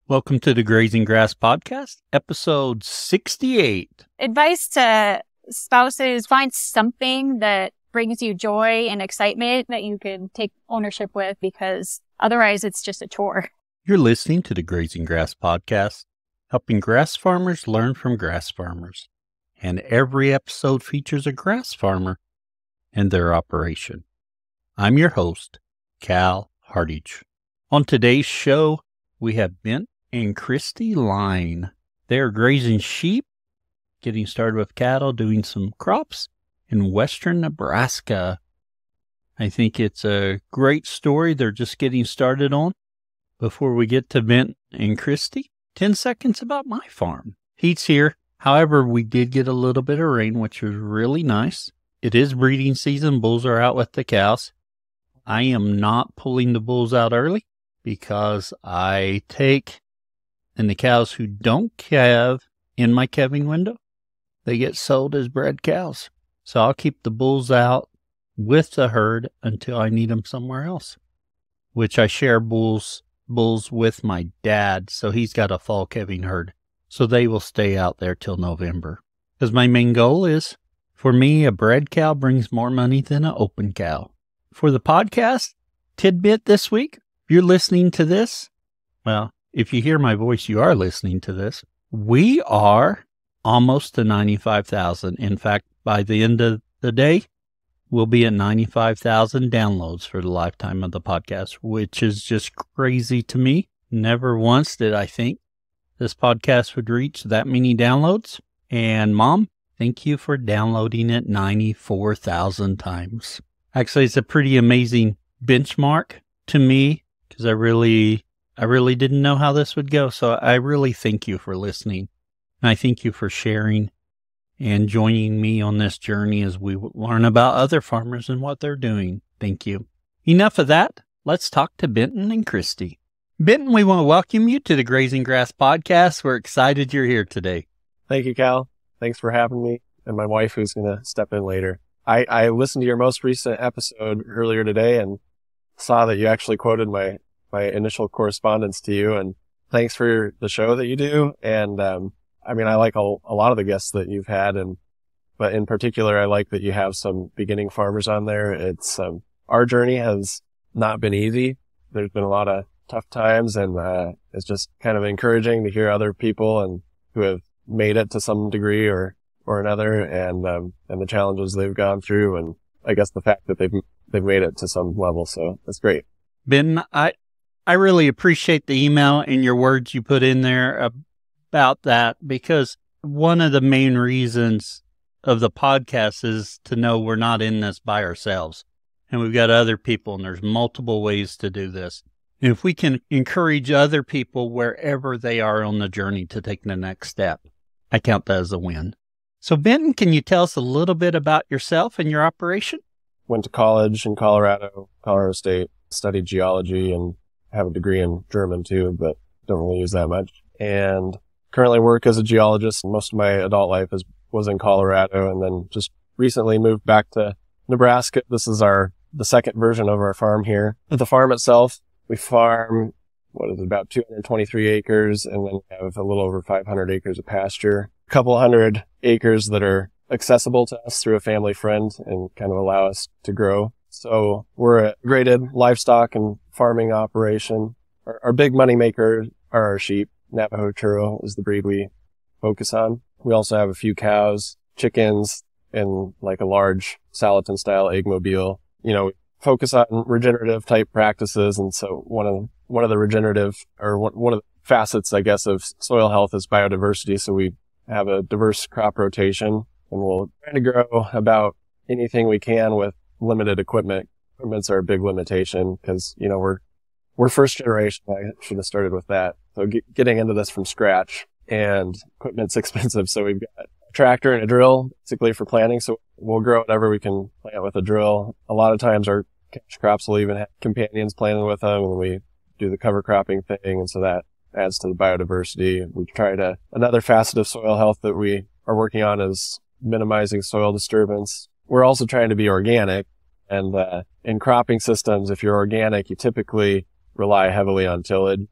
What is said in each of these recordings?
Welcome to the Grazing Grass Podcast, episode 68. Advice to spouses: find something that brings you joy and excitement that you can take ownership with, because otherwise it's just a chore. You're listening to the Grazing Grass Podcast, helping grass farmers learn from grass farmers. And every episode features a grass farmer and their operation. I'm your host, Cal Hardage. On today's show, we have Benton and Christy Line. They're grazing sheep, getting started with cattle, doing some crops in Western Nebraska. I think it's a great story they're just getting started on. Before we get to Benton and Christy, 10 seconds about my farm. Heat's here. However, we did get a little bit of rain, which was really nice. It is breeding season. Bulls are out with the cows. I am not pulling the bulls out early because I take, and the cows who don't calve in my calving window, they get sold as bred cows. So I'll keep the bulls out with the herd until I need them somewhere else, which I share bulls with my dad. So he's got a fall calving herd. So they will stay out there till November. Because my main goal is, for me, a bred cow brings more money than an open cow. For the podcast tidbit this week, if you're listening to this, well, if you hear my voice, you are listening to this. We are almost to 95,000. In fact, by the end of the day, we'll be at 95,000 downloads for the lifetime of the podcast, which is just crazy to me. Never once did I think this podcast would reach that many downloads. And Mom, thank you for downloading it 94,000 times. Actually, it's a pretty amazing benchmark to me because I really didn't know how this would go. So I really thank you for listening. And I thank you for sharing and joining me on this journey as we learn about other farmers and what they're doing. Thank you. Enough of that. Let's talk to Benton and Christy. Benton, we want to welcome you to the Grazing Grass Podcast. We're excited you're here today. Thank you, Cal. Thanks for having me, and my wife, who's going to step in later. I listened to your most recent episode earlier today and saw that you actually quoted my initial correspondence to you, and thanks for the show that you do. And I mean, I like a lot of the guests that you've had, but in particular, I like that you have some beginning farmers on there. It's our journey has not been easy. There's been a lot of tough times, and it's just kind of encouraging to hear other people and who have made it to some degree or another, and the challenges they've gone through, and I guess the fact that they've made it to some level. So that's great. Ben, I really appreciate the email and your words you put in there about that, because one of the main reasons of the podcast is to know we're not in this by ourselves, and we've got other people, and there's multiple ways to do this. If we can encourage other people wherever they are on the journey to take the next step, I count that as a win. So Benton, can you tell us a little bit about yourself and your operation? Went to college in Colorado State, studied geology, and have a degree in German too, but don't really use that much. And currently work as a geologist. Most of my adult life was in Colorado, and then just recently moved back to Nebraska. This is the second version of our farm here. At the farm itself, we farm, about 223 acres, and then we have a little over 500 acres of pasture. A couple hundred acres that are accessible to us through a family friend and kind of allow us to grow. So we're a graded livestock and farming operation. Our big money maker are our sheep. Navajo Churro is the breed we focus on. We also have a few cows, chickens, and like a large Salatin-style egg mobile. You know, we focus on regenerative type practices, and so one of the regenerative, or one of the facets, I guess, of soil health is biodiversity. So we have a diverse crop rotation, and we'll try to grow about anything we can with limited equipment. Equipment's our big limitation because, you know, we're first generation. I should have started with that. So getting into this from scratch, and equipment's expensive. So we've got a tractor and a drill basically for planting. So we'll grow whatever we can plant with a drill. A lot of times our cash crops will even have companions planting with them, and we do the cover cropping thing. And so that adds to the biodiversity. We another facet of soil health that we are working on is minimizing soil disturbance. We're also trying to be organic, and in cropping systems, if you're organic, you typically rely heavily on tillage.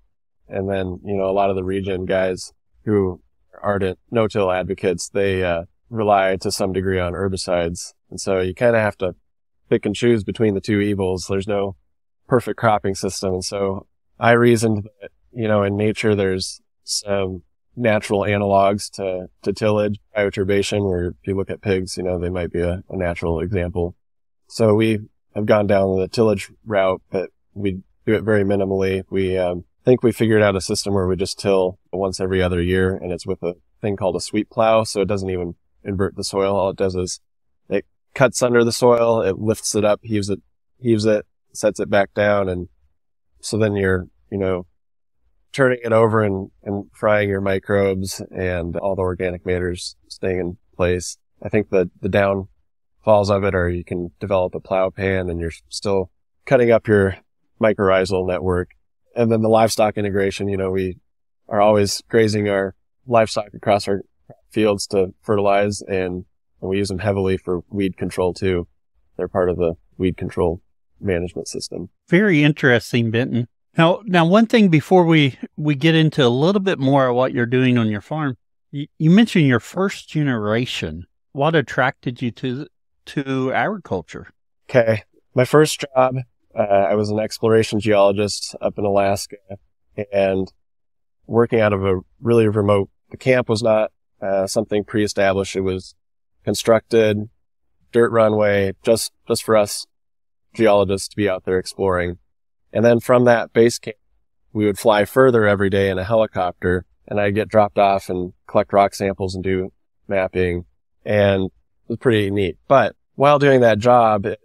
And then, a lot of the regen guys who are ardent no-till advocates, they rely to some degree on herbicides. And so you kind of have to pick and choose between the two evils. There's no perfect cropping system. And so I reasoned that, in nature, there's some natural analogs to tillage, bioturbation, where if you look at pigs, they might be a natural example. So we have gone down the tillage route, but we do it very minimally. We think we figured out a system where we just till once every other year, and it's with a thing called a sweep plow. So it doesn't even invert the soil. All it does is it cuts under the soil, it lifts it up, heaves it, sets it back down. And so then you're, turning it over and frying your microbes and all the organic matters staying in place. I think the downfalls of it are you can develop a plow pan and you're still cutting up your mycorrhizal network. And then the livestock integration, we are always grazing our livestock across our fields to fertilize, and we use them heavily for weed control too. They're part of the weed control management system. Very interesting, Benton. Now, one thing before we get into a little bit more of what you're doing on your farm, you mentioned your first generation. What attracted you to agriculture? Okay. My first job, I was an exploration geologist up in Alaska, and working out of a really remote, the camp was not something pre-established. It was constructed, dirt runway, just for us geologists to be out there exploring. And then from that base camp, we would fly further every day in a helicopter, and I'd get dropped off and collect rock samples and do mapping. And it was pretty neat. But while doing that job, it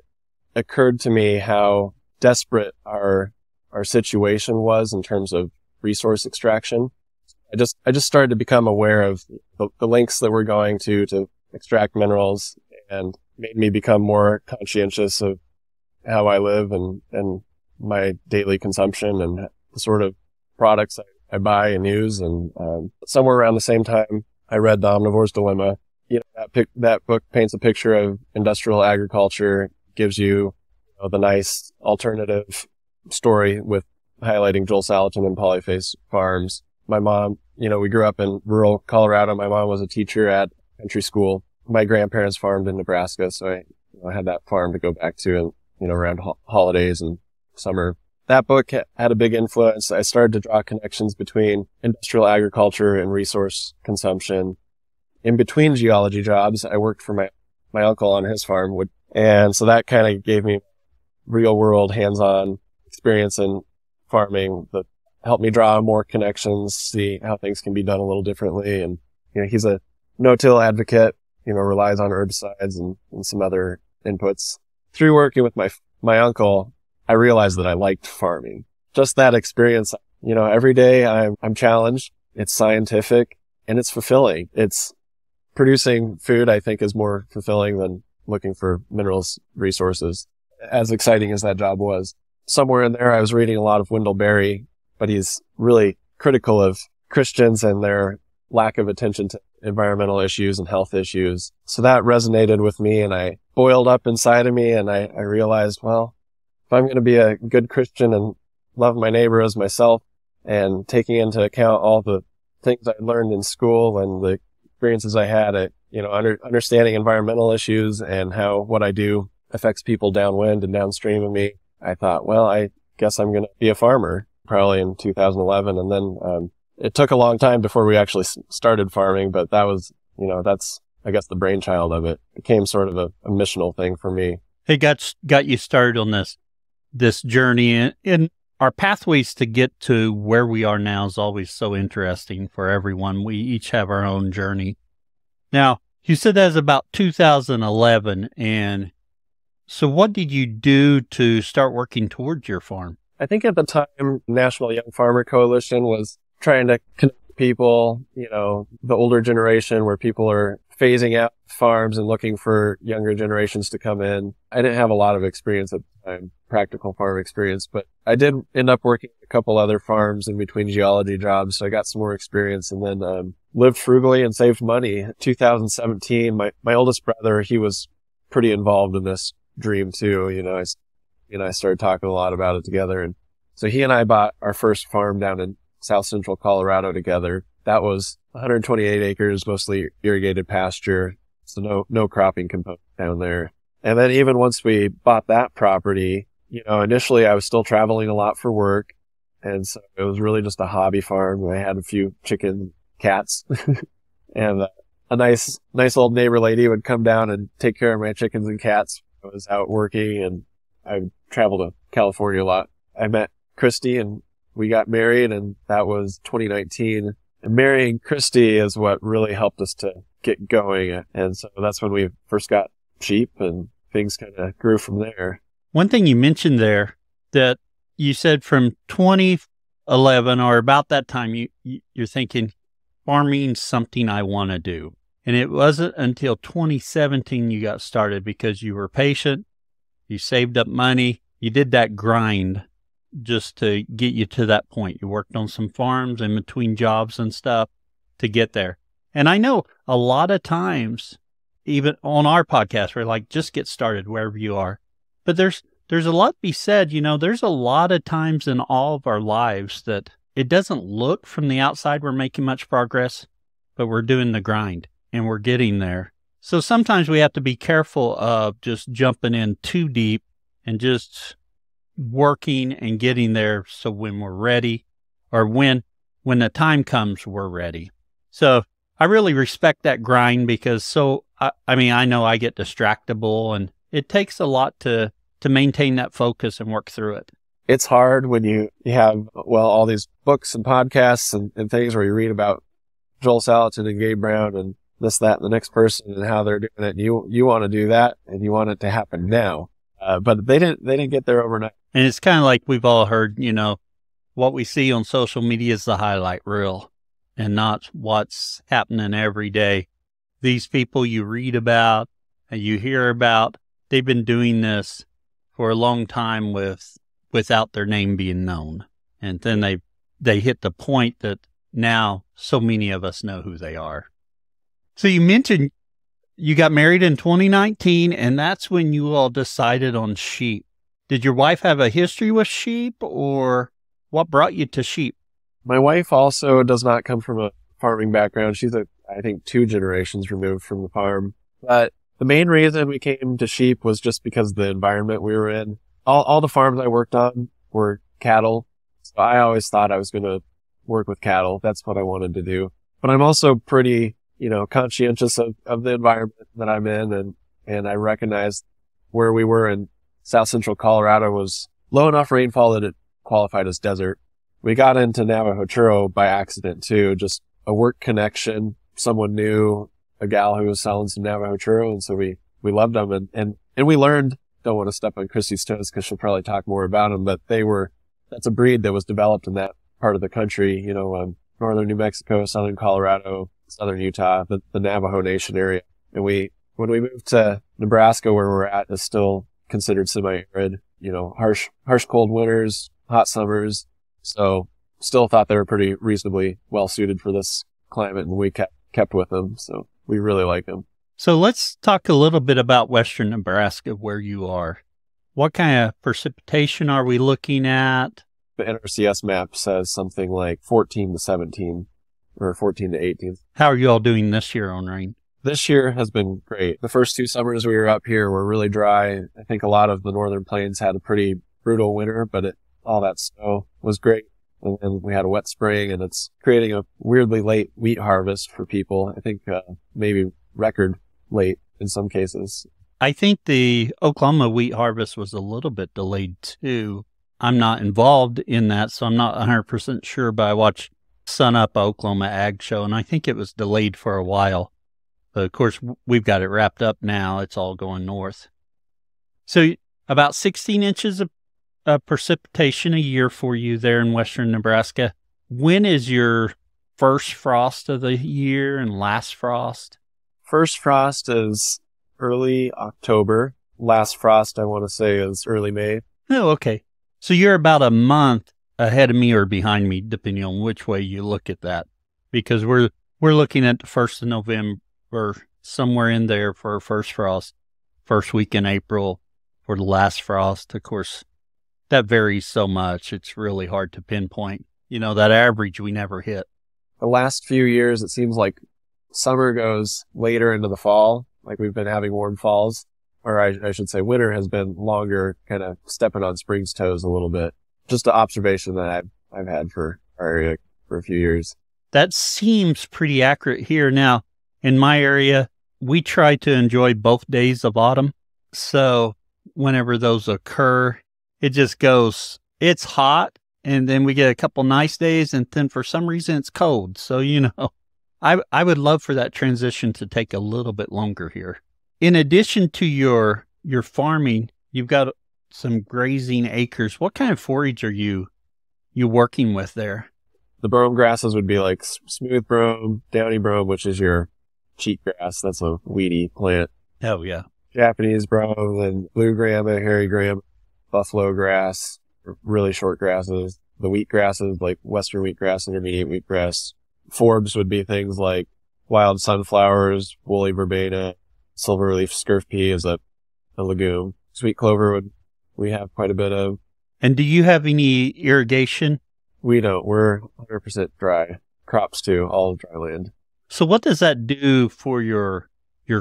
occurred to me how desperate our situation was in terms of resource extraction. I just started to become aware of the lengths that we're going to extract minerals, and made me become more conscientious of how I live and my daily consumption and the sort of products I buy and use. And somewhere around the same time, I read The Omnivore's Dilemma. That book paints a picture of industrial agriculture, gives you, the nice alternative story with highlighting Joel Salatin and polyface farms. My mom, we grew up in rural Colorado. My mom was a teacher at country school. My grandparents farmed in Nebraska, so I had that farm to go back to, and around holidays and summer. That book had a big influence. I started to draw connections between industrial agriculture and resource consumption. In between geology jobs, I worked for my uncle on his farm, and so that kind of gave me real world hands-on experience in farming that helped me draw more connections, see how things can be done a little differently. And, he's a no-till advocate, relies on herbicides and some other inputs. Through working with my uncle, I realized that I liked farming. Just that experience, every day I'm challenged. It's scientific and it's fulfilling. It's producing food, I think, is more fulfilling than looking for minerals resources. As exciting as that job was. Somewhere in there, I was reading a lot of Wendell Berry, but he's really critical of Christians and their lack of attention to environmental issues and health issues. So that resonated with me, and I boiled up inside of me, and I realized, well, if I'm going to be a good Christian and love my neighbor as myself, and taking into account all the things I learned in school and the experiences I had at, understanding environmental issues and how what I do affects people downwind and downstream of me, I thought, well, I guess I'm going to be a farmer, probably in 2011. And then it took a long time before we actually started farming, but that was, that's, I guess, the brainchild of it. It became sort of a missional thing for me. It got you started on this journey, and our pathways to get to where we are now is always so interesting for everyone. We each have our own journey. Now, you said that was about 2011, and so what did you do to start working towards your farm? I think at the time, National Young Farmer Coalition was trying to connect people, the older generation, where people are phasing out farms and looking for younger generations to come in. I didn't have a lot of experience at the time, practical farm experience, but I did end up working a couple other farms in between geology jobs, so I got some more experience, and then lived frugally and saved money. 2017, my oldest brother, he was pretty involved in this dream too. I started talking a lot about it together, and so he and I bought our first farm down in South Central Colorado together. That was 128 acres, mostly irrigated pasture. So no cropping component down there. And then even once we bought that property, initially I was still traveling a lot for work. And so it was really just a hobby farm. I had a few chicken, cats, and a nice old neighbor lady would come down and take care of my chickens and cats. I was out working, and I traveled to California a lot. I met Christy and we got married, and that was 2019. And marrying Christy is what really helped us to get going. And so that's when we first got sheep, and things kind of grew from there. One thing you mentioned there that you said from 2011 or about that time, you're thinking farming's something I want to do. And it wasn't until 2017 you got started because you were patient, you saved up money, you did that grind just to get you to that point. You worked on some farms in between jobs and stuff to get there. And I know a lot of times, even on our podcast, we're like, just get started wherever you are. But there's a lot to be said. There's a lot of times in all of our lives that it doesn't look from the outside we're making much progress, but we're doing the grind and we're getting there. So sometimes we have to be careful of just jumping in too deep and just working and getting there. So when we're ready, or when the time comes, we're ready. So I really respect that grind because I know I get distractible, and it takes a lot to maintain that focus and work through it. It's hard when you have, all these books and podcasts and things where you read about Joel Salatin and Gabe Brown and this, that, and the next person and how they're doing it. And you want to do that, and you want it to happen now. But they didn't get there overnight. And it's kind of like we've all heard, what we see on social media is the highlight reel and not what's happening every day. These people you read about and you hear about, they've been doing this for a long time without their name being known. And then they hit the point that now so many of us know who they are. So you mentioned you got married in 2019, and that's when you all decided on sheep. Did your wife have a history with sheep, or what brought you to sheep? My wife also does not come from a farming background. She's I think 2 generations removed from the farm. But the main reason we came to sheep was just because of the environment we were in. All the farms I worked on were cattle. So I always thought I was going to work with cattle. That's what I wanted to do. But I'm also pretty, conscientious of the environment that I'm in. And I recognized where we were in South Central Colorado was low enough rainfall that it qualified as desert. We got into Navajo Churro by accident too, just a work connection. Someone knew a gal who was selling some Navajo Churro, and so we loved them, and we learned. Don't want to step on Christy's toes because she'll probably talk more about them, but that's a breed that was developed in that part of the country, northern New Mexico, southern Colorado, southern Utah, the Navajo Nation area. And when we moved to Nebraska, where we're at, is still considered semi-arid, harsh cold winters, hot summers. So still thought they were pretty reasonably well suited for this climate, and we kept with them. So we really like them. So let's talk a little bit about Western Nebraska, where you are. What kind of precipitation are we looking at? The NRCS map says something like 14 to 17 or 14 to 18. How are you all doing this year on rain? This year has been great. The first 2 summers we were up here were really dry. I think a lot of the northern plains had a pretty brutal winter, but all that snow was great. And then we had a wet spring, and it's creating a weirdly late wheat harvest for people. I think maybe record late in some cases. I think the Oklahoma wheat harvest was a little bit delayed too. I'm not involved in that, so I'm not 100% sure, but I watched Sun Up Oklahoma Ag Show, and I think it was delayed for a while. But of course, we've got it wrapped up now. It's all going north. So about 16 inches of precipitation a year for you there in Western Nebraska. When is your first frost of the year and last frost? First frost is early October. Last frost, I want to say, is early May. Oh, okay. So you're about a month ahead of me or behind me, depending on which way you look at that. Because we're looking at the 1st of November, somewhere in there for our first frost, first week in April for the last frost. Of course, that varies so much, it's really hard to pinpoint. that average we never hit. The last few years, it seems like summer goes later into the fall. Like we've been having warm falls, or I should say winter has been longer, kind of stepping on spring's toes a little bit. Just an observation that I've had for our area for a few years. That seems pretty accurate here. Now, in my area, we try to enjoy both days of autumn. So whenever those occur, it just goes, it's hot, and then we get a couple nice days, and then for some reason it's cold. So, I would love for that transition to take a little bit longer here. In addition to your farming, you've got some grazing acres. What kind of forage are you working with there? The brome grasses would be like smooth brome, downy brome, which is your cheatgrass. That's a weedy plant. Oh, yeah. Japanese brome, then blue grama, hairy grama, buffalo grass, really short grasses. The wheat grasses, like western wheatgrass, intermediate wheatgrass. Forbs would be things like wild sunflowers, woolly verbena, silverleaf scurf pea is a legume. Sweet clover we have quite a bit of. And do you have any irrigation? We don't. We're 100% dry. Crops too, all dry land. So what does that do for your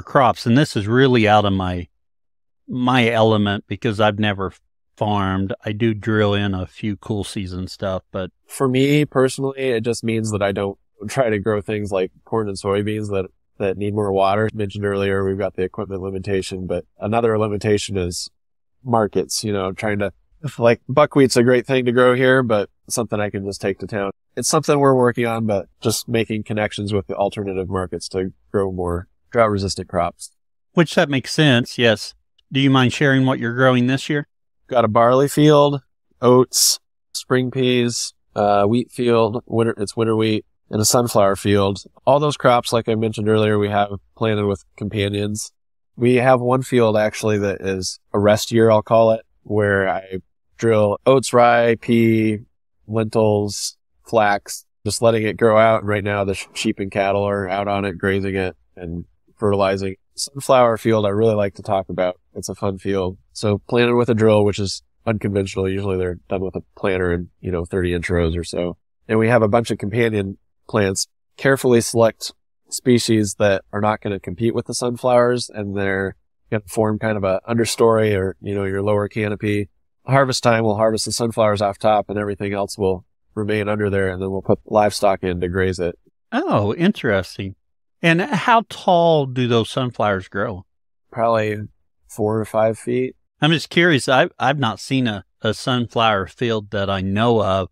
crops? And this is really out of my element because I've never farmed. I do drill in a few cool season stuff, but for me personally, it just means that I don't try to grow things like corn and soybeans that need more water. Mentioned earlier, we've got the equipment limitation, but another limitation is markets, trying to, like buckwheat's a great thing to grow here, but something I can just take to town. It's something we're working on, but just making connections with the alternative markets to grow more drought-resistant crops. Which that makes sense, yes. Do you mind sharing what you're growing this year? Got a barley field, oats, spring peas, wheat field, it's winter wheat, and a sunflower field. All those crops, like I mentioned earlier, we have planted with companions. We have one field actually that is a rest year, I'll call it, where I drill oats, rye, pea, lentils, flax, just letting it grow out. And right now the sheep and cattle are out on it, grazing it and fertilizing. Sunflower field I really like to talk about. It's a fun field. So planted with a drill, which is unconventional. Usually they're done with a planter in, 30-inch rows or so. And we have a bunch of companion plants. Carefully select species that are not going to compete with the sunflowers, and they're going to form kind of a understory or, your lower canopy. Harvest time, we'll harvest the sunflowers off top and everything else will remain under there, and then we'll put livestock in to graze it. Oh, interesting. And how tall do those sunflowers grow? Probably 4 to 5 feet. I'm just curious. I've not seen a sunflower field that I know of.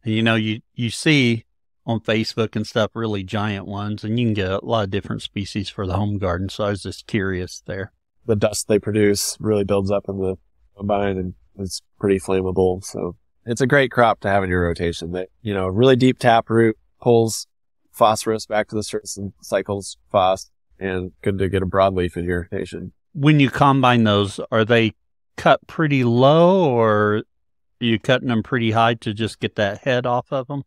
You see on Facebook and stuff really giant ones, and you can get a lot of different species for the home garden. So I was just curious there. The dust they produce really builds up in the combine, and it's pretty flammable. So it's a great crop to have in your rotation. That really deep taproot pulls phosphorus back to the surface and cycles phos, and good to get a broadleaf in your rotation. When you combine those, are they cut pretty low, or are you cutting them pretty high to just get that head off of them?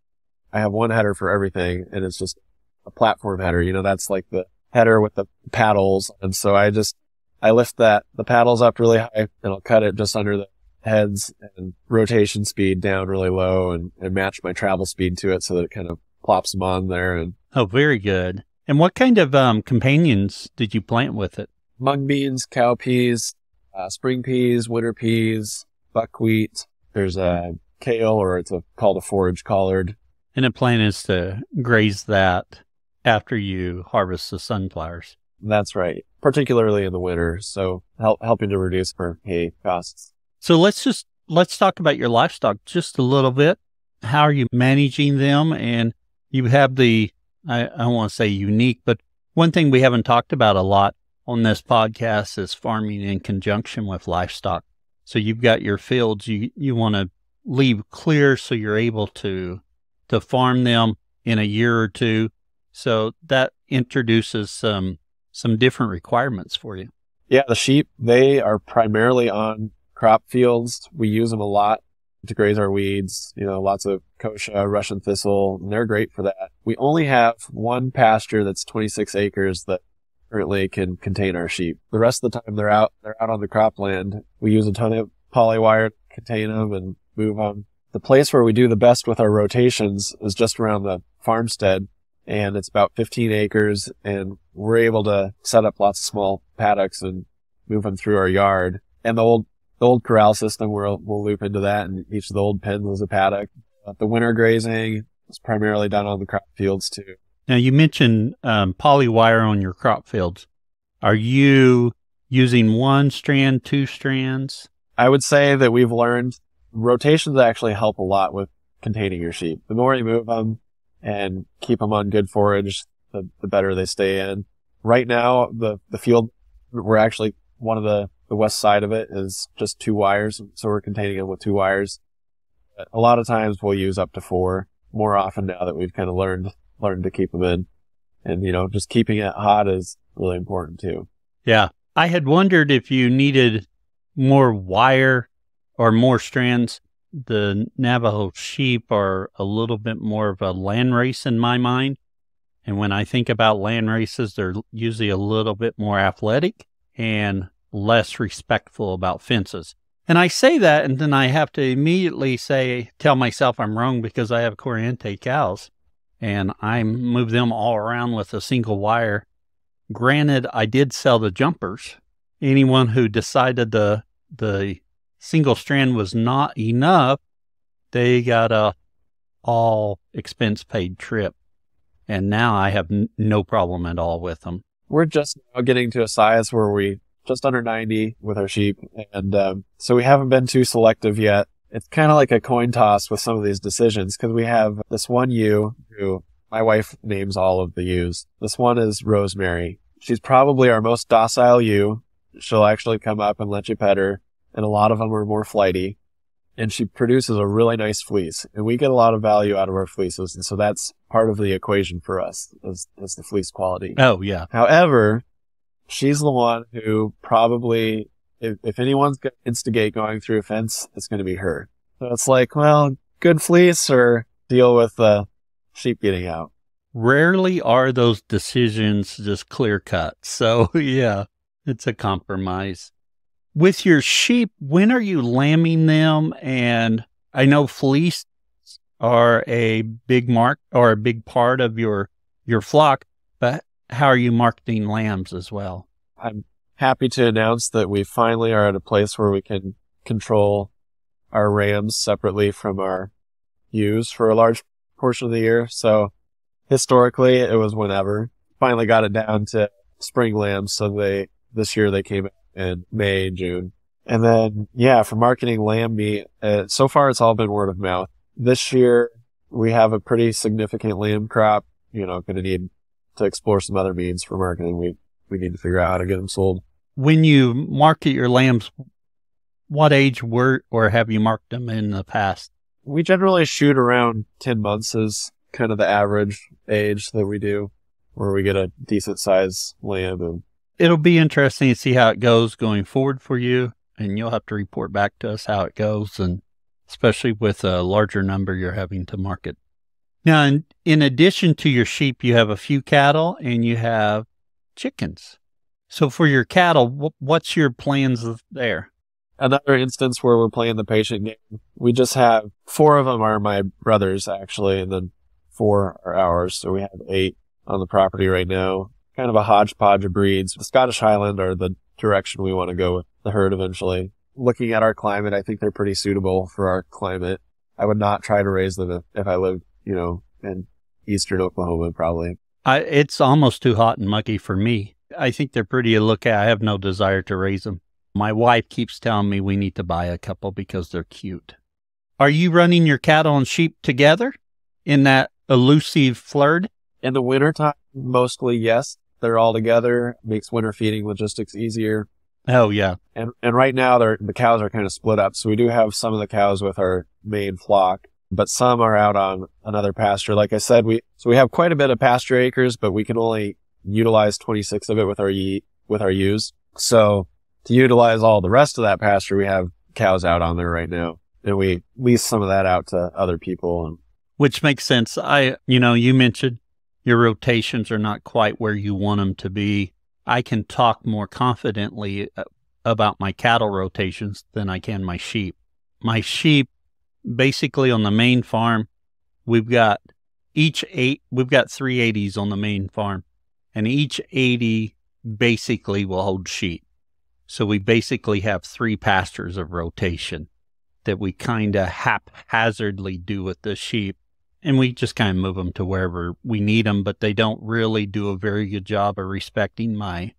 I have one header for everything, and it's just a platform header. That's like the header with the paddles. And so I lift the paddles up really high, and I'll cut it just under the heads and rotation speed down really low and match my travel speed to it so that it kind of plops them on there. And oh, very good. And what kind of companions did you plant with it? Mung beans, cow peas, spring peas, winter peas, buckwheat. There's a kale, or it's called a forage collard. And the plan is to graze that after you harvest the sunflowers. That's right, particularly in the winter. So helping to reduce our hay costs. So let's talk about your livestock just a little bit. How are you managing them? And you have I don't want to say unique, but one thing we haven't talked about a lot on this podcast is farming in conjunction with livestock. So you've got your fields you want to leave clear so you're able to farm them in a year or two. So that introduces some different requirements for you. Yeah, the sheep, they are primarily on crop fields. We use them a lot to graze our weeds, lots of kochia, Russian thistle, and they're great for that. We only have one pasture that's 26 acres that currently can contain our sheep. The rest of the time they're out on the cropland. We use a ton of polywire to contain them and move them. The place where we do the best with our rotations is just around the farmstead, and it's about 15 acres, and we're able to set up lots of small paddocks and move them through our yard. And the old corral system, we'll loop into that, and each of the old pens was a paddock. The winter grazing is primarily done on the crop fields too. Now, you mentioned poly wire on your crop fields. Are you using one strand, two strands? I would say that we've learned rotations actually help a lot with containing your sheep. The more you move them and keep them on good forage, the better they stay in. Right now, the field, we're actually, one of the west side of it is just 2 wires, so we're containing them with 2 wires. A lot of times we'll use up to 4, more often now that we've kind of learned to keep them in. And, just keeping it hot is really important too. Yeah. I had wondered if you needed more wire or more strands. The Navajo sheep are a little bit more of a land race in my mind. And when I think about land races, they're usually a little bit more athletic and less respectful about fences. And I say that, and then I have to immediately tell myself I'm wrong because I have Corriente cows, and I move them all around with a single wire. Granted, I did sell the jumpers. Anyone who decided the single strand was not enough, they got a all expense paid trip. And now I have no problem at all with them. We're just now getting to a size where we just under 90 with our sheep. And so we haven't been too selective yet. It's kind of like a coin toss with some of these decisions because we have this one ewe who my wife names all of the ewes. This one is Rosemary. She's probably our most docile ewe. She'll actually come up and let you pet her. And a lot of them are more flighty. And she produces a really nice fleece. And we get a lot of value out of our fleeces. And so that's part of the equation for us is the fleece quality. Oh, yeah. However, she's the one who probably, if anyone's going to instigate going through a fence, it's going to be her. So it's like, well, good fleece or deal with the sheep getting out. Rarely are those decisions just clear cut. So, yeah, it's a compromise. With your sheep, when are you lambing them? And I know fleece are a big mark or a big part of your flock, but how are you marketing lambs as well? I'm happy to announce that we finally are at a place where we can control our rams separately from our ewes for a large portion of the year. So historically, it was whenever. Finally got it down to spring lambs. So this year they came in May, June. And then, for marketing lamb meat, so far it's all been word of mouth. This year we have a pretty significant lamb crop, going to need to explore some other means for marketing. We need to figure out how to get them sold. When you market your lambs, what age or have you marked them in the past? We generally shoot around 10 months is kind of the average age that we do, where we get a decent size lamb. And it'll be interesting to see how it goes going forward for you, and you'll have to report back to us how it goes, and especially with a larger number you're having to market. Now, in addition to your sheep, you have a few cattle and you have chickens. So for your cattle, what's your plans there? Another instance where we're playing the patient game. We just have 4 of them are my brother's actually, and then 4 are ours. So we have 8 on the property right now. Kind of a hodgepodge of breeds. The Scottish Highland are the direction we want to go with the herd eventually. Looking at our climate, I think they're pretty suitable for our climate. I would not try to raise them if I lived, in eastern Oklahoma, probably. It's almost too hot and muggy for me. I think they're pretty to look at. I have no desire to raise them. My wife keeps telling me we need to buy a couple because they're cute. Are you running your cattle and sheep together in that elusive flood? In the wintertime, mostly, yes. They're all together. Makes winter feeding logistics easier. Oh, yeah. And right now, the cows are kind of split up. So we do have some of the cows with our main flock, but some are out on another pasture. Like I said, we have quite a bit of pasture acres, but we can only utilize 26 of it with our ewes. So to utilize all the rest of that pasture, we have cows out on there right now, and we lease some of that out to other people. Which makes sense. You mentioned your rotations are not quite where you want them to be. I can talk more confidently about my cattle rotations than I can my sheep. My sheep, basically on the main farm, we've got 380s on the main farm, and each 80 basically will hold sheep. So we basically have 3 pastures of rotation that we kind of haphazardly do with the sheep. And we just kind of move them to wherever we need them, but they don't really do a very good job of respecting my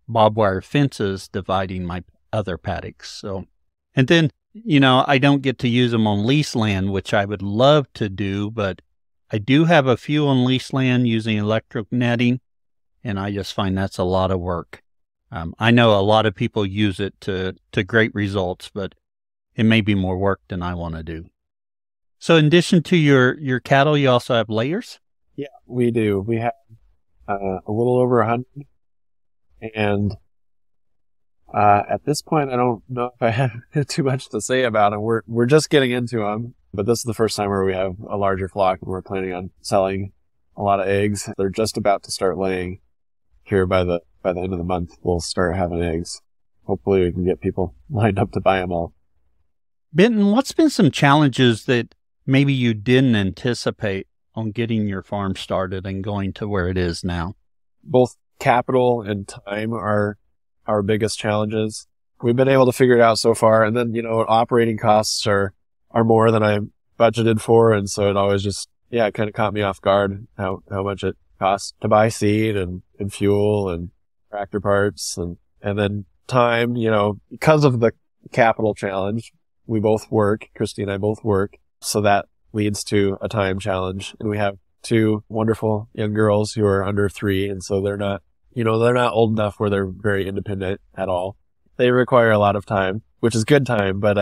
barbed wire fences dividing my other paddocks. So, and then, I don't get to use them on lease land, which I would love to do, but I do have a few on lease land using electric netting, and I just find that's a lot of work. I know a lot of people use it to great results, but it may be more work than I want to do. So in addition to your cattle, you also have layers? Yeah, we do. We have a little over 100. And at this point, I don't know if I have too much to say about them. We're just getting into them. But this is the first time where we have a larger flock, and we're planning on selling a lot of eggs. They're just about to start laying here by the end of the month. We'll start having eggs. Hopefully we can get people lined up to buy them all. Benton, what's been some challenges that maybe you didn't anticipate on getting your farm started and going to where it is now? Both capital and time are our biggest challenges. We've been able to figure it out so far. And then, operating costs are more than I budgeted for. And so it always just, it kind of caught me off guard how much it costs to buy seed and fuel and tractor parts. And then time, because of the capital challenge, we both work. Christy and I both work. So that leads to a time challenge. And we have 2 wonderful young girls who are under 3. And so they're not old enough where they're very independent at all. They require a lot of time, which is good time. But,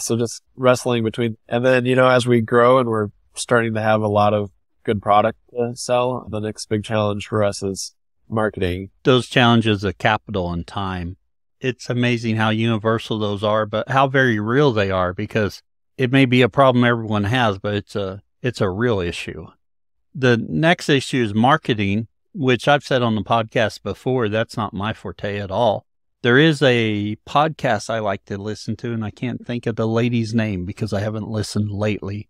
so just wrestling between, and then, as we grow and we're starting to have a lot of good product to sell, the next big challenge for us is marketing. Those challenges of capital and time. It's amazing how universal those are, but how very real they are, because it may be a problem everyone has, but it's a real issue. The next issue is marketing, which I've said on the podcast before, that's not my forte at all. There is a podcast I like to listen to, and I can't think of the lady's name because I haven't listened lately,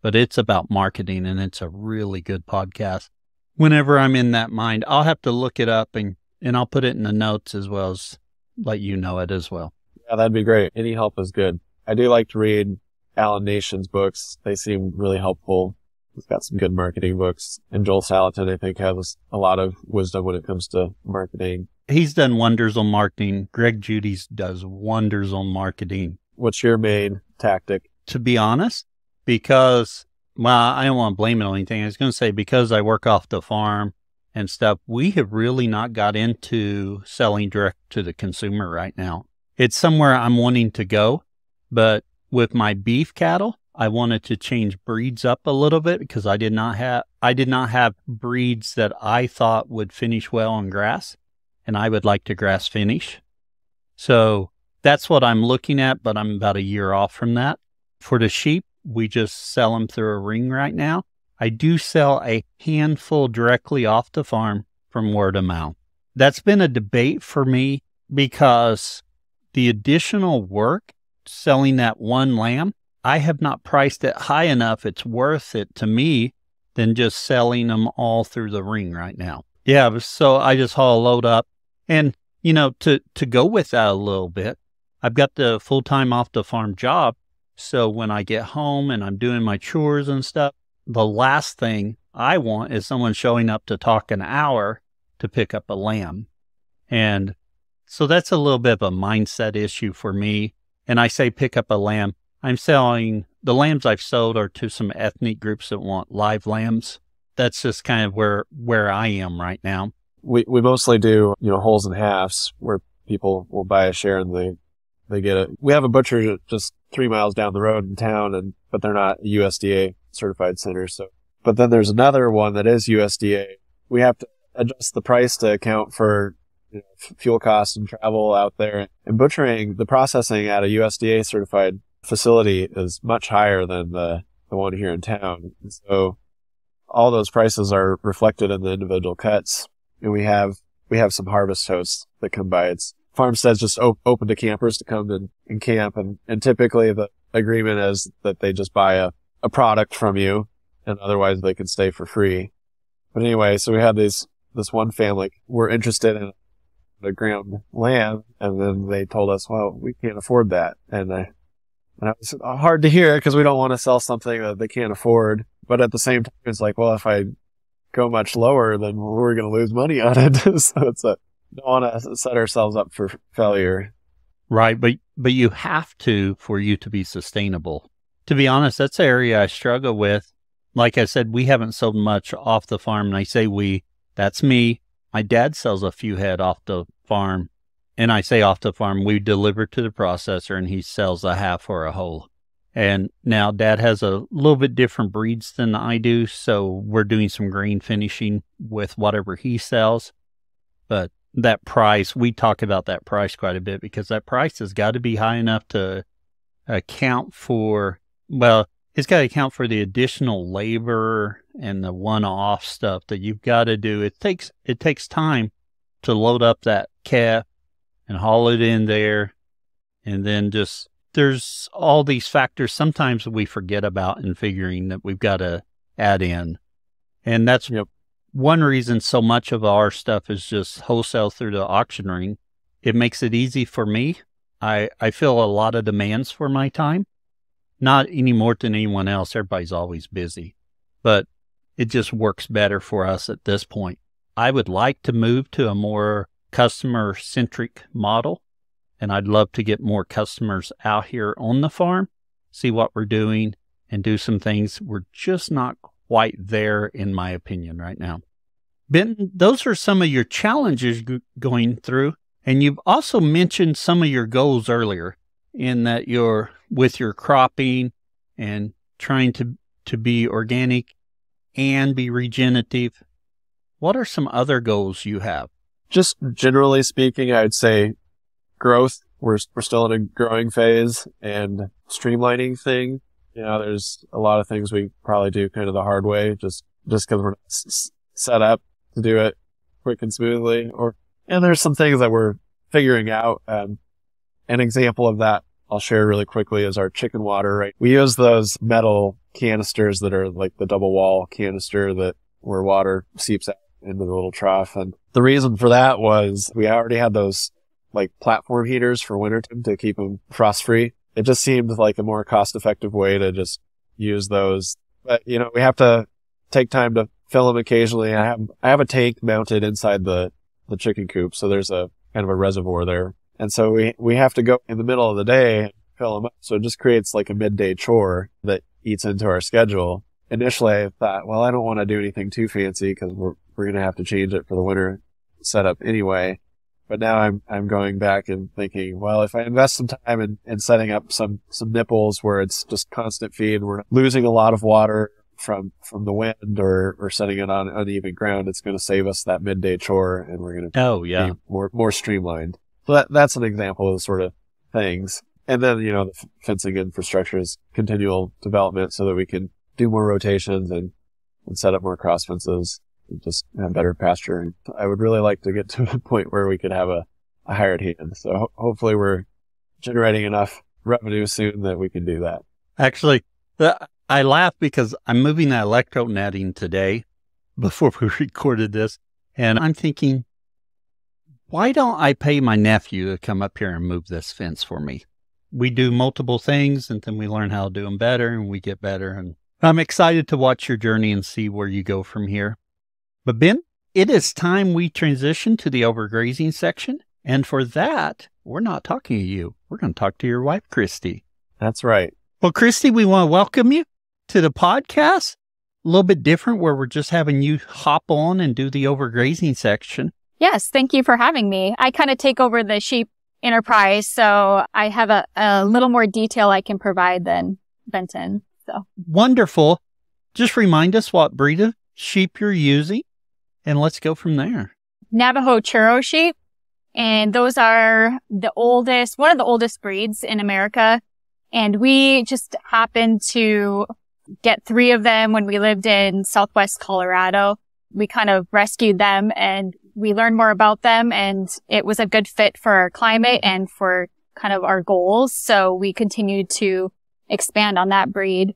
but it's about marketing, and it's a really good podcast. Whenever I'm in that mind, I'll have to look it up, and I'll put it in the notes as well as let you know it as well. Yeah, that'd be great. Any help is good. I do like to read Alan Nation's books. They seem really helpful. He's got some good marketing books. And Joel Salatin, I think, has a lot of wisdom when it comes to marketing. He's done wonders on marketing. Greg Judy's does wonders on marketing. What's your main tactic? To be honest, because, I don't want to blame it on anything. I was going to say, because I work off the farm and stuff, we have really not got into selling direct to the consumer right now. It's somewhere I'm wanting to go, but with my beef cattle, I wanted to change breeds up a little bit because I did not have breeds that I thought would finish well on grass, and I would like to grass finish. So that's what I'm looking at, but I'm about a year off from that. For the sheep, we just sell them through a ring right now. I do sell a handful directly off the farm from word of mouth. That's been a debate for me because the additional work selling that one lamb, I have not priced it high enough. It's worth it to me than just selling them all through the ring right now. Yeah, so I just haul a load up. And, to go with that a little bit, I've got the full-time off the farm job. So when I get home and I'm doing my chores and stuff, the last thing I want is someone showing up to talk an hour to pick up a lamb. And so that's a little bit of a mindset issue for me. And I say pick up a lamb. I'm selling, the lambs I've sold are to some ethnic groups that want live lambs. That's just kind of where I am right now. We mostly do, wholes and halves where people will buy a share and they get it. We have a butcher just 3 miles down the road in town, but they're not a USDA certified center. So, but then there's another one that is USDA. We have to adjust the price to account for fuel costs and travel out there. And butchering, the processing at a USDA certified facility is much higher than the one here in town. And so all those prices are reflected in the individual cuts. And we have some harvest hosts that come by. It's farmsteads just open to campers to come and camp. And typically the agreement is that they just buy a product from you, and otherwise they can stay for free. But anyway, so we had this one family were interested in the ground land, and then they told us, well, we can't afford that. And it was hard to hear because we don't want to sell something that they can't afford. But at the same time, it's like, well, if I go much lower, then we're going to lose money on it. So it's don't want to set ourselves up for failure. Right. But you have to, for you to be sustainable. To be honest, that's the area I struggle with. Like I said, we haven't sold much off the farm. And I say we, that's me. My dad sells a few head off the farm. And I say off the farm, we deliver to the processor and he sells a half or a whole. And now Dad has a little bit different breeds than I do. So we're doing some grain finishing with whatever he sells. But that price, we talk about that price quite a bit because that price has got to be high enough to account for, well, it's got to account for the additional labor and the one-off stuff that you've got to do. It takes time to load up that calf and haul it in there. And then just, there's all these factors sometimes we forget about in figuring that we've got to add in. And that's one reason so much of our stuff is just wholesale through the auction ring. It makes it easy for me. I feel a lot of demands for my time. Not any more than anyone else. Everybody's always busy. But it just works better for us at this point. I would like to move to a more customer-centric model, and I'd love to get more customers out here on the farm, see what we're doing, and do some things. We're just not quite there, in my opinion, right now. Benton, those are some of your challenges going through, and you've also mentioned some of your goals earlier in that you're with your cropping and trying to be organic and be regenerative. What are some other goals you have? Just generally speaking, I'd say growth. We're still in a growing phase, and streamlining thing. You know, there's a lot of things we probably do kind of the hard way, just because we're not set up to do it quick and smoothly. And there's some things that we're figuring out. An example of that I'll share really quickly is our chicken water, right? We use those metal canisters that are like the double wall canister where water seeps out into the little trough. And the reason for that was we already had those like platform heaters for wintertime to keep them frost free. It just seemed like a more cost effective way to just use those. But, you know, we have to take time to fill them occasionally. I have a tank mounted inside the chicken coop. So there's a kind of a reservoir there. And so we have to go in the middle of the day and fill them up. So it just creates like a midday chore that eats into our schedule. Initially I thought, well, I don't want to do anything too fancy because we're going to have to change it for the winter setup anyway. But now I'm going back and thinking, well, if I invest some time in setting up some nipples where it's just constant feed, we're losing a lot of water from the wind or setting it on uneven ground, it's going to save us that midday chore, and we're going to be more streamlined. So that's an example of the sort of things. And then, you know, the fencing infrastructure is continual development so that we can do more rotations and set up more cross fences and just have better pasture. And I would really like to get to a point where we could have a hired hand. So hopefully we're generating enough revenue soon that we can do that. Actually, I laugh because I'm moving that electro netting today before we recorded this. And I'm thinking, why don't I pay my nephew to come up here and move this fence for me? We do multiple things and then we learn how to do them better and we get better. And I'm excited to watch your journey and see where you go from here. But Ben, it is time we transition to the overgrazing section. And for that, we're not talking to you. We're going to talk to your wife, Christy. That's right. Well, Christy, we want to welcome you to the podcast. A little bit different where we're just having you hop on and do the overgrazing section. Yes, thank you for having me. I kind of take over the sheep enterprise, so I have a little more detail I can provide than Benton. So wonderful. Just remind us what breed of sheep you're using, and let's go from there. Navajo Churro sheep, and those are one of the oldest breeds in America. And we just happened to get 3 of them when we lived in Southwest Colorado. We kind of rescued them and we learned more about them, and it was a good fit for our climate and for kind of our goals. So we continued to expand on that breed.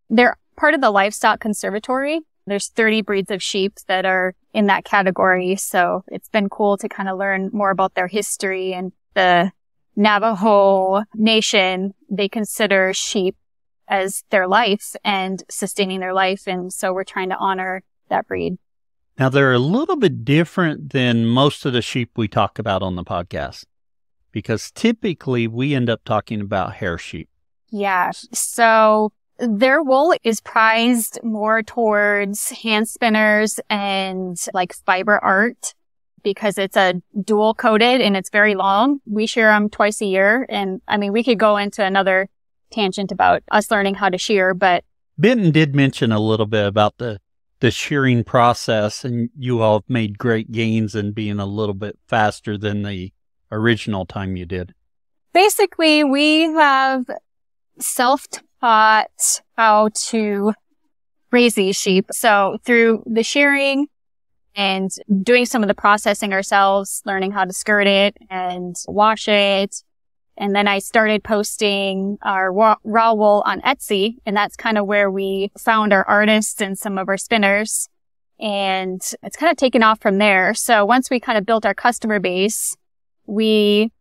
They're part of the livestock conservatory. There's 30 breeds of sheep that are in that category. So it's been cool to kind of learn more about their history. And the Navajo Nation, they consider sheep as their life and sustaining their life. And so we're trying to honor that breed. Now, they're a little bit different than most of the sheep we talk about on the podcast, because typically we end up talking about hair sheep. Yeah. So their wool is prized more towards hand spinners and like fiber art because it's a dual coated and it's very long. We shear them twice a year. And I mean, we could go into another tangent about us learning how to shear, but Benton did mention a little bit about the shearing process, and you all have made great gains in being a little bit faster than the original time you did. Basically, we have self-taught how to raise these sheep. So through the shearing and doing some of the processing ourselves, learning how to skirt it and wash it. And then I started posting our raw wool on Etsy, and that's kind of where we found our artists and some of our spinners. And it's kind of taken off from there. So once we kind of built our customer base, we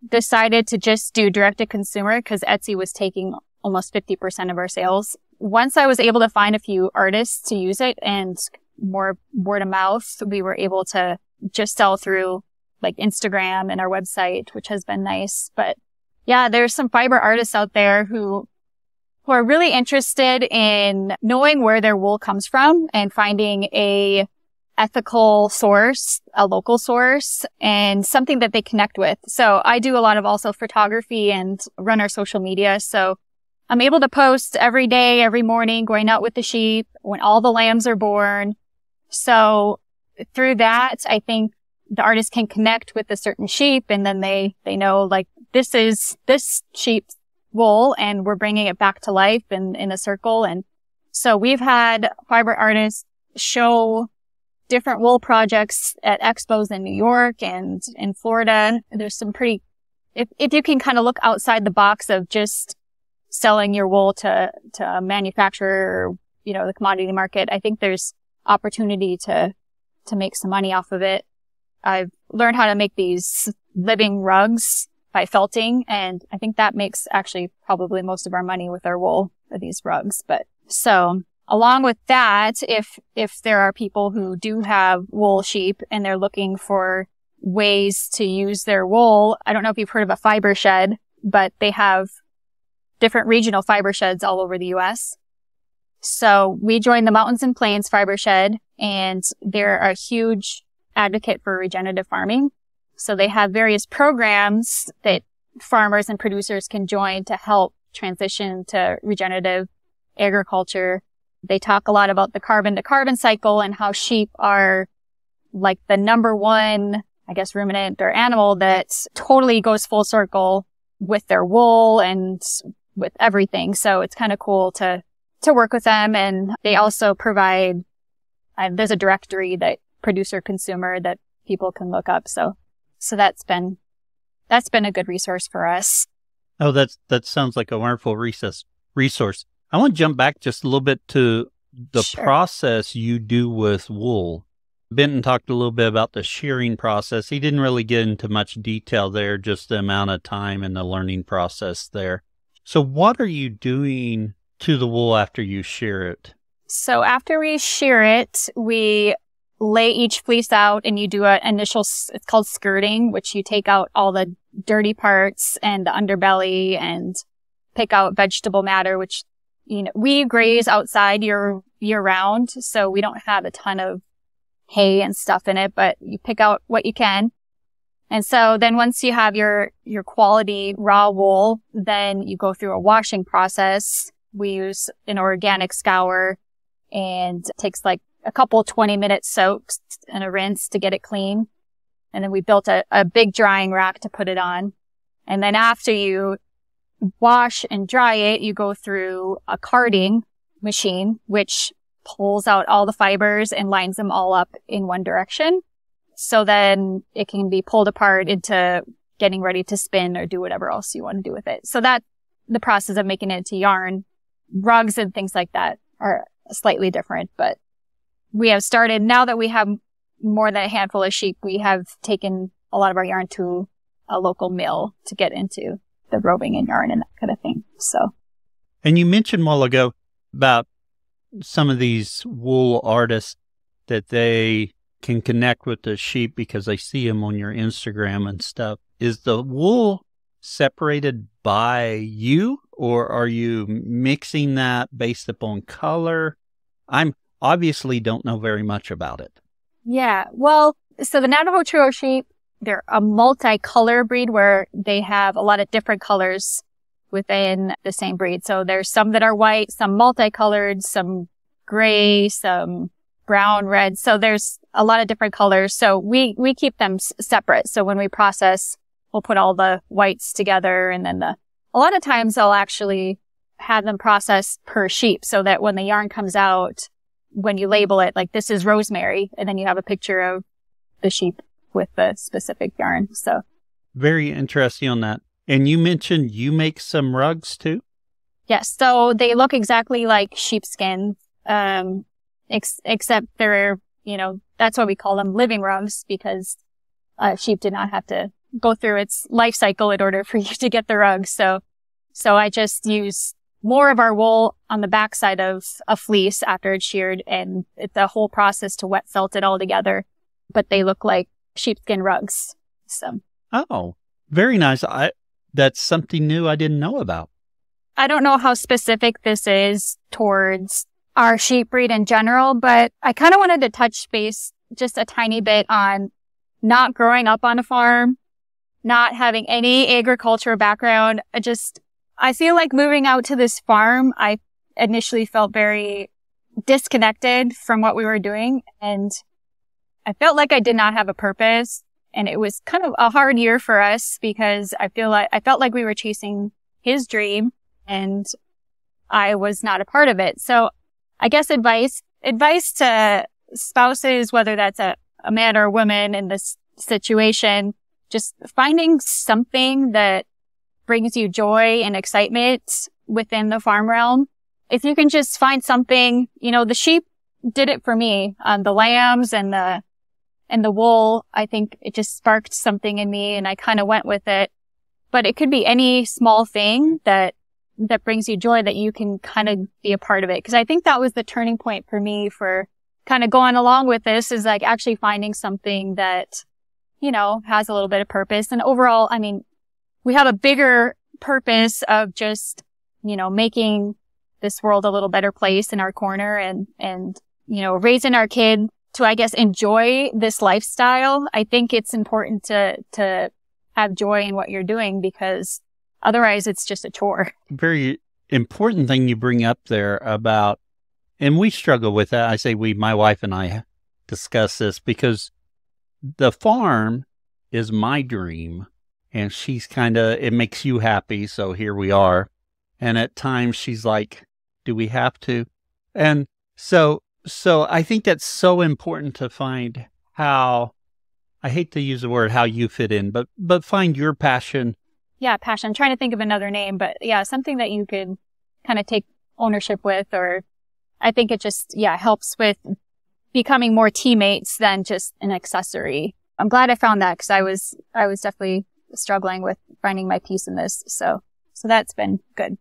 decided to just do direct to consumer because Etsy was taking almost 50% of our sales. Once I was able to find a few artists to use it and more word of mouth, we were able to just sell through like Instagram and our website, which has been nice. But yeah, there's some fiber artists out there who are really interested in knowing where their wool comes from and finding a ethical source, a local source, and something that they connect with. So I do a lot of also photography and run our social media. So I'm able to post every day, every morning, going out with the sheep when all the lambs are born. So through that, I think the artist can connect with a certain sheep, and then they know like, this is this sheep's wool and we're bringing it back to life in a circle. And so we've had fiber artists show different wool projects at expos in New York and in Florida. There's some pretty, if you can kind of look outside the box of just selling your wool to a manufacturer or, you know, the commodity market, I think there's opportunity to make some money off of it. I've learned how to make these living rugs by felting, and I think that makes actually probably most of our money with our wool for these rugs. But so along with that, if there are people who do have wool sheep and they're looking for ways to use their wool, I don't know if you've heard of a fiber shed, but they have different regional fiber sheds all over the U.S. So we joined the Mountains and Plains Fiber Shed, and they're a huge advocate for regenerative farming. So they have various programs that farmers and producers can join to help transition to regenerative agriculture. They talk a lot about the carbon to carbon cycle and how sheep are like the number one, I guess, ruminant or animal that totally goes full circle with their wool and with everything. So it's kind of cool to work with them. And they also provide, there's a directory that producer consumer that people can look up. So that's been a good resource for us. Oh, that sounds like a wonderful resource. I want to jump back just a little bit to the process you do with wool. Benton talked a little bit about the shearing process. He didn't really get into much detail there, just the amount of time and the learning process there. So what are you doing to the wool after you shear it? So after we shear it, we lay each fleece out and you do an initial, it's called skirting, which you take out all the dirty parts and the underbelly and pick out vegetable matter, which, you know, we graze outside year round. So we don't have a ton of hay and stuff in it, but you pick out what you can. And so then once you have your quality raw wool, then you go through a washing process. We use an organic scour, and it takes like a couple 20-minute soaks and a rinse to get it clean. And then we built a big drying rack to put it on. And then after you wash and dry it, you go through a carding machine, which pulls out all the fibers and lines them all up in one direction. So then it can be pulled apart into getting ready to spin or do whatever else you want to do with it. So the process of making it into yarn. Rugs and things like that are slightly different, but we have started, now that we have more than a handful of sheep, we have taken a lot of our yarn to a local mill to get into the roving and yarn and that kind of thing. So. And you mentioned a while ago about some of these wool artists that they can connect with the sheep because I see them on your Instagram and stuff. Is the wool separated by you, or are you mixing that based upon color? I'm obviously don't know very much about it. Yeah, well, so the Navajo Churro sheep, they're a multi-color breed where they have a lot of different colors within the same breed. So there's some that are white, some multicolored, some gray, some brown, red. So there's a lot of different colors. So we keep them separate. So when we process, we'll put all the whites together, and then a lot of times I'll actually have them processed per sheep so that when the yarn comes out, when you label it, like this is rosemary, and then you have a picture of the sheep with the specific yarn. So very interesting on that. And you mentioned you make some rugs too? Yes. So they look exactly like sheepskin, except they're, that's why we call them living rugs, because sheep did not have to go through its life cycle in order for you to get the rug. So I just use more of our wool on the backside of a fleece after it's sheared, and the whole process to wet felt it all together. But they look like sheepskin rugs. So. Oh, very nice. That's something new I didn't know about. I don't know how specific this is towards our sheep breed in general, but I kind of wanted to touch base just a tiny bit on not growing up on a farm, not having any agriculture background. I feel like moving out to this farm, I initially felt very disconnected from what we were doing, and I felt like I did not have a purpose. And it was kind of a hard year for us because I felt like we were chasing his dream and I was not a part of it. So I guess advice to spouses, whether that's a man or a woman in this situation, just finding something that brings you joy and excitement within the farm realm. If you can just find something, the sheep did it for me. The lambs and the wool, I think it just sparked something in me and I kind of went with it. But it could be any small thing that brings you joy that you can kind of be a part of it. Because I think that was the turning point for me for kind of going along with this, is like actually finding something that, has a little bit of purpose. And overall, I mean, we have a bigger purpose of just, making this world a little better place in our corner and raising our kid to, I guess, enjoy this lifestyle. I think it's important to have joy in what you're doing, because otherwise it's just a chore. Very important thing you bring up there about, and we struggle with that. I say we, my wife and I discuss this because the farm is my dream and she's it makes you happy. So here we are. And at times she's like, do we have to? And so I think that's so important to find how, I hate to use the word how you fit in, but find your passion. Yeah, passion. I'm trying to think of another name, but yeah, something that you could kind of take ownership with, or I think it just, helps with becoming more teammates than just an accessory. I'm glad I found that because I was definitely struggling with finding my peace in this. So that's been good.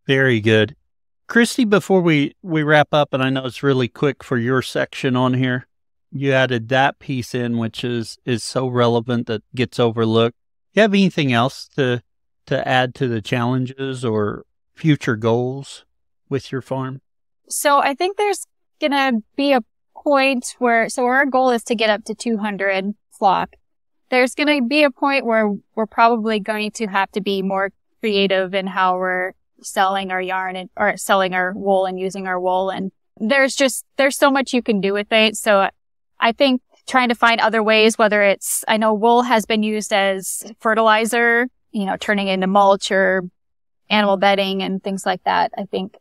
Very good. Christy, before we wrap up, and I know it's really quick for your section on here, you added that piece in, which is so relevant that gets overlooked. You have anything else to add to the challenges or future goals with your farm? So I think there's going to be a point where, so our goal is to get up to 200 flock. There's going to be a point where we're probably going to have to be more creative in how we're selling our yarn or selling our wool and using our wool. And there's so much you can do with it. So I think trying to find other ways, whether it's, I know wool has been used as fertilizer, turning into mulch or animal bedding and things like that, I think.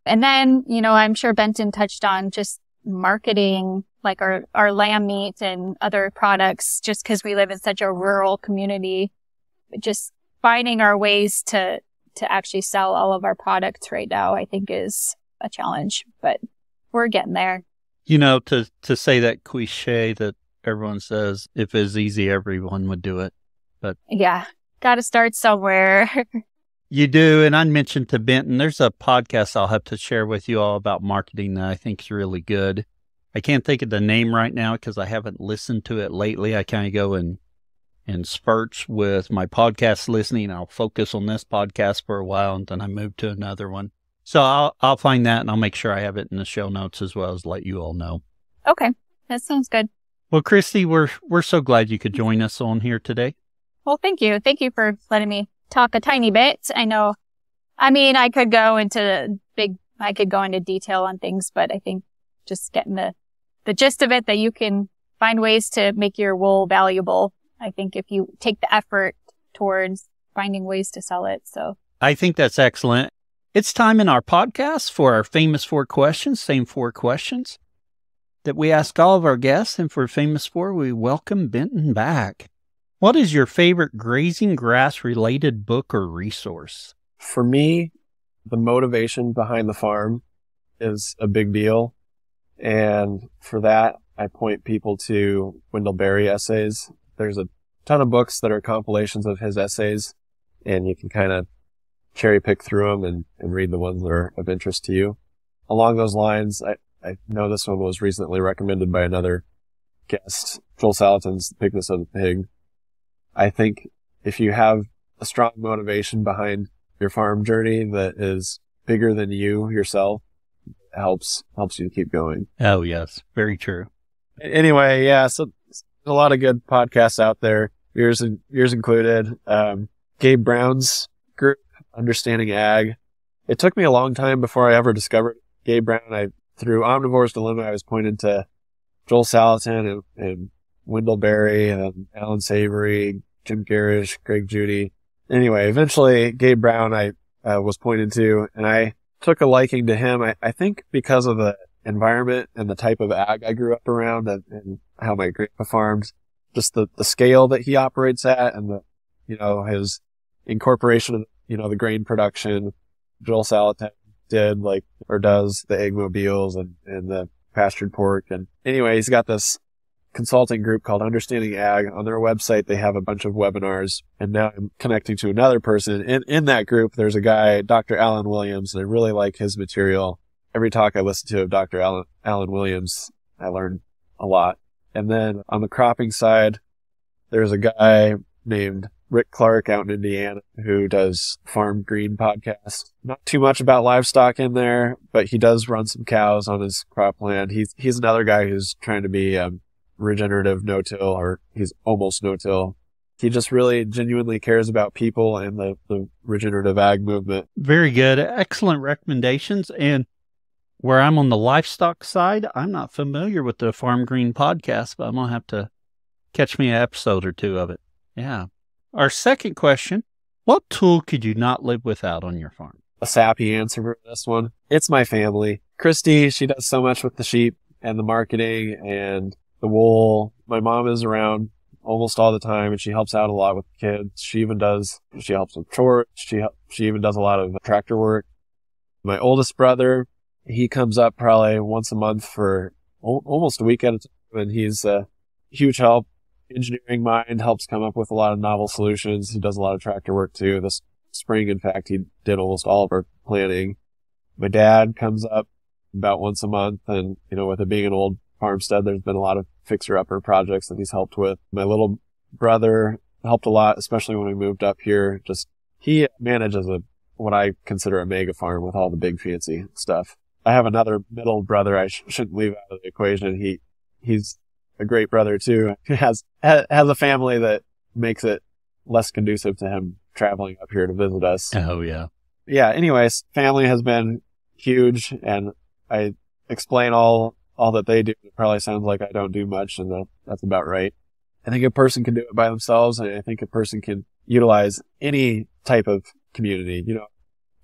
And then, I'm sure Benton touched on just marketing, like our lamb meat and other products, just because we live in such a rural community, just finding our ways to to actually sell all of our products right now, I think is a challenge, but we're getting there. You know, to say that cliche that everyone says, if it's easy, everyone would do it. But yeah, got to start somewhere. You do. And I mentioned to Benton, there's a podcast I'll have to share with you all about marketing that I think is really good. I can't think of the name right now because I haven't listened to it lately. I kind of go in spurts with my podcast listening. I'll focus on this podcast for a while and then I move to another one. So I'll find that and I'll make sure I have it in the show notes as well as let you all know. Okay. That sounds good. Well, Christy, we're so glad you could join us on here today. Well, thank you. Thank you for letting me talk a tiny bit. I could go into detail on things, but I think just getting the gist of it, that you can find ways to make your wool valuable. I think if you take the effort towards finding ways to sell it. So I think that's excellent. It's time in our podcast for our famous 4 questions, same 4 questions that we ask all of our guests. And for famous 4, we welcome Benton back. What is your favorite grazing grass related book or resource? For me, the motivation behind the farm is a big deal. And for that, I point people to Wendell Berry essays. There's a ton of books that are compilations of his essays, and you can kind of cherry pick through them and read the ones that are of interest to you. Along those lines, I know this one was recently recommended by another guest, Joel Salatin's The Pigness of the Pig. I think if you have a strong motivation behind your farm journey that is bigger than you yourself, it helps you to keep going. Oh, yes. Very true. Anyway, yeah, so there's a lot of good podcasts out there, yours included. Gabe Brown's group, Understanding Ag. It took me a long time before I ever discovered Gabe Brown. Through Omnivore's Dilemma, I was pointed to Joel Salatin and Wendell Berry and Alan Savory, Jim Garish, Greg Judy. Anyway, eventually Gabe Brown I was pointed to, and I took a liking to him. I think because of the environment and the type of ag I grew up around and how my grandpa farmed, just the scale that he operates at and his incorporation of, the grain production. Joel Salatin does the egg mobiles and the pastured pork. And anyway, he's got this consulting group called Understanding Ag. On their website, they have a bunch of webinars. And now I'm connecting to another person. In that group, there's a guy, Dr. Alan Williams, and I really like his material. Every talk I listen to of Dr. Alan Williams, I learn a lot. And then on the cropping side, there's a guy named Rick Clark out in Indiana who does Farm Green podcast. Not too much about livestock in there, but he does run some cows on his cropland. He's another guy who's trying to be regenerative no-till, or he's almost no-till. He just really genuinely cares about people and the regenerative ag movement. Very good. Excellent recommendations. And where I'm on the livestock side, I'm not familiar with the Farm Green podcast, but I'm going to have to catch me an episode or 2 of it. Yeah. Our second question, what tool could you not live without on your farm? A sappy answer for this one. It's my family. Christy, she does so much with the sheep and the marketing and the wool. My mom is around almost all the time, and she helps out a lot with the kids. She helps with chores. She even does a lot of tractor work. My oldest brother, he comes up probably once a month for almost a week at a time, and he's a huge help. Engineering mind, helps come up with a lot of novel solutions. He does a lot of tractor work too. This spring, in fact, he did almost all of our planting. My dad comes up about once a month, and with it being an old farmstead, there's been a lot of fixer-upper projects that he's helped with. My little brother helped a lot, especially when we moved up here. He manages what I consider a mega farm with all the big fancy stuff. I have another middle brother I shouldn't leave out of the equation. He's a great brother too. He has a family that makes it less conducive to him traveling up here to visit us. Oh yeah. Yeah. Anyways, family has been huge, and I explain all that they do. It probably sounds like I don't do much, and that's about right. I think a person can do it by themselves, and I think a person can utilize any type of community.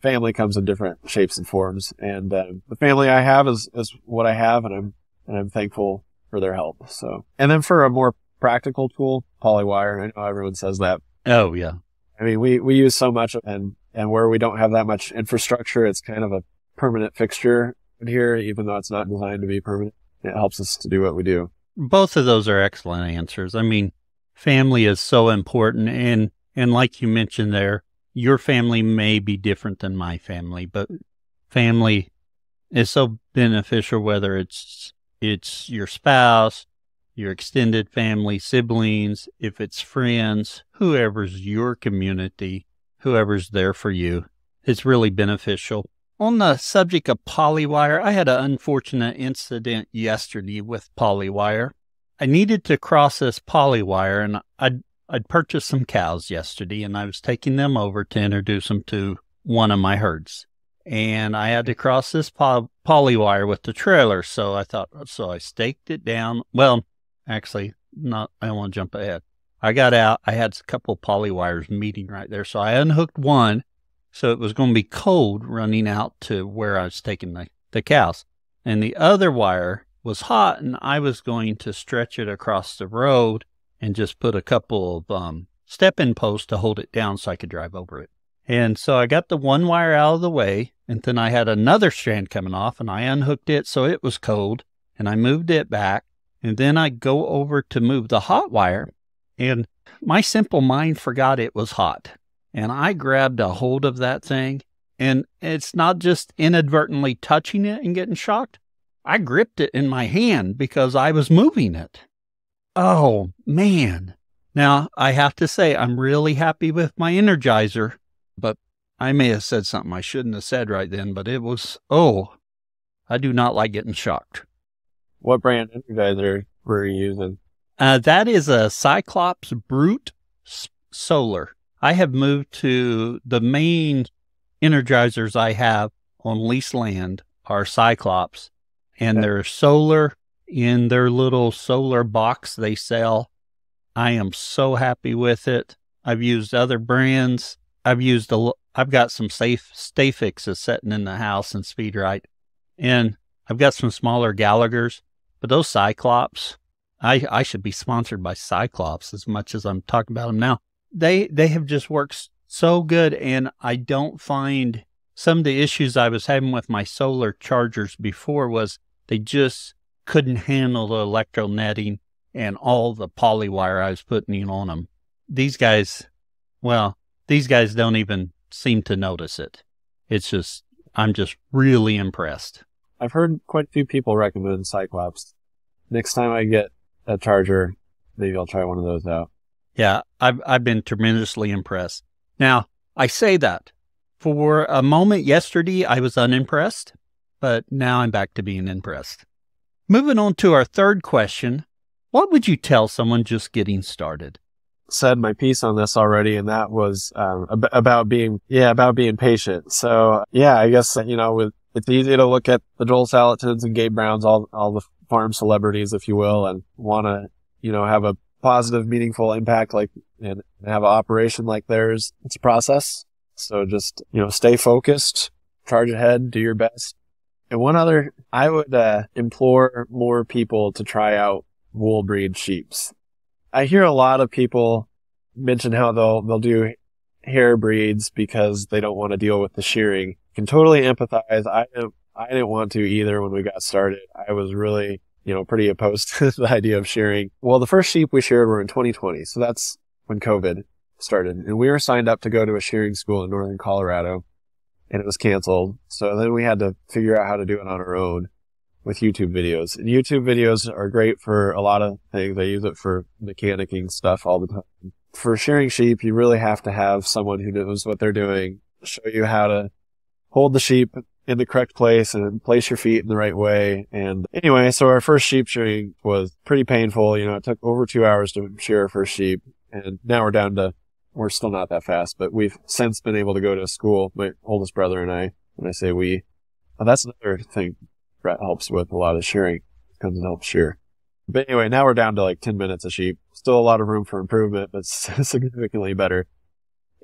Family comes in different shapes and forms, and the family I have is what I have, and I'm thankful for their help. So, and then for a more practical tool, polywire. I know everyone says that. Oh yeah. I mean, we use so much, and And where we don't have that much infrastructure, it's kind of a permanent fixture here, even though it's not designed to be permanent. It helps us to do what we do. Both of those are excellent answers. I mean, family is so important. And like you mentioned there, your family may be different than my family, but family is so beneficial, whether it's your spouse, your extended family, siblings, if it's friends, whoever's your community, whoever's there for you. It's really beneficial. On the subject of polywire, I had an unfortunate incident yesterday with polywire. I needed to cross this polywire, and I'd purchased some cows yesterday, and I was taking them over to introduce them to one of my herds. And I had to cross this polywire with the trailer, so I staked it down. Well, actually, not. I don't want to jump ahead. I got out. I had a couple of polywires meeting right there, so I unhooked one. So it was going to be cold running out to where I was taking the cows. And the other wire was hot, and I was going to stretch it across the road and just put a couple of step-in posts to hold it down so I could drive over it. And so I got the one wire out of the way, and then I had another strand coming off, and I unhooked it so it was cold, and I moved it back. And then I go over to move the hot wire, and my simple mind forgot it was hot. And I grabbed a hold of that thing, and it's not just inadvertently touching it and getting shocked. I gripped it in my hand because I was moving it. Oh, man. Now, I have to say, I'm really happy with my Energizer, but I may have said something I shouldn't have said right then, but it was, I do not like getting shocked. What brand Energizer were you using? That is a Cyclops Brute Solar. I have moved to the main Energizers I have on leased land are Cyclops, and they're solar in their little solar box they sell. I am so happy with it. I've used other brands. I've got some Stay Fixes sitting in the house and Speedrite, and I've got some smaller Gallaghers, but those Cyclops, I should be sponsored by Cyclops as much as I'm talking about them now. They have just worked so good, and I don't find some of the issues I was having with my solar chargers before was they just couldn't handle the electro netting and all the polywire I was putting in on them. These guys don't even seem to notice it. It's just, I'm just really impressed. I've heard quite a few people recommend Cyclops. Next time I get a charger, maybe I'll try one of those out. Yeah, I've been tremendously impressed. Now, I say that. For a moment yesterday, I was unimpressed, but now I'm back to being impressed. Moving on to our third question, what would you tell someone just getting started? Said my piece on this already, and that was about being patient. So, I guess, it's easy to look at the Joel Salatins and Gabe Browns, all the farm celebrities, if you will, and want to, have a positive, meaningful impact and have an operation like theirs. It's a process. So just, stay focused, charge ahead, do your best. And one other, I would implore more people to try out wool breed sheeps. I hear a lot of people mention how they'll do hair breeds because they don't want to deal with the shearing. I can totally empathize. I didn't want to either when we got started. I was really, pretty opposed to the idea of shearing. Well, the first sheep we sheared were in 2020. So that's when COVID started. And we were signed up to go to a shearing school in northern Colorado, and it was canceled. So then we had to figure out how to do it on our own with YouTube videos. And YouTube videos are great for a lot of things. I use it for mechanicking stuff all the time. For shearing sheep, you really have to have someone who knows what they're doing, show you how to hold the sheep in the correct place and place your feet in the right way. And anyway, so our first sheep shearing was pretty painful. It took over 2 hours to shear our first sheep. And now we're still not that fast, but we've since been able to go to school, my oldest brother and I. When I say we, that's another thing Brett helps with a lot of shearing, comes and helps shear. But anyway, now we're down to 10 minutes a sheep. Still a lot of room for improvement, but significantly better.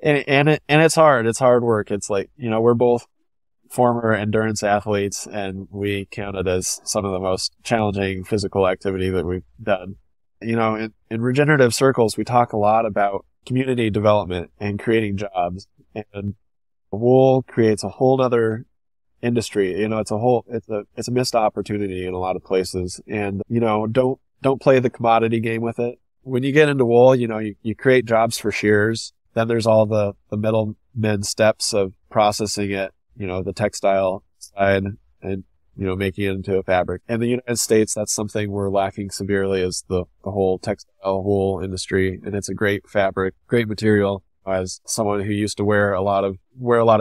And it's hard. It's hard work. It's we're both former endurance athletes, and we count it as some of the most challenging physical activity that we've done. In regenerative circles, we talk a lot about community development and creating jobs. And wool creates a whole other industry. It's a missed opportunity in a lot of places. And, don't play the commodity game with it. When you get into wool, you create jobs for shearers. Then there's all the middlemen steps of processing it, the textile side and, making it into a fabric. In the United States, that's something we're lacking severely, is the whole textile wool industry. And it's a great fabric, great material. As someone who used to wear a lot of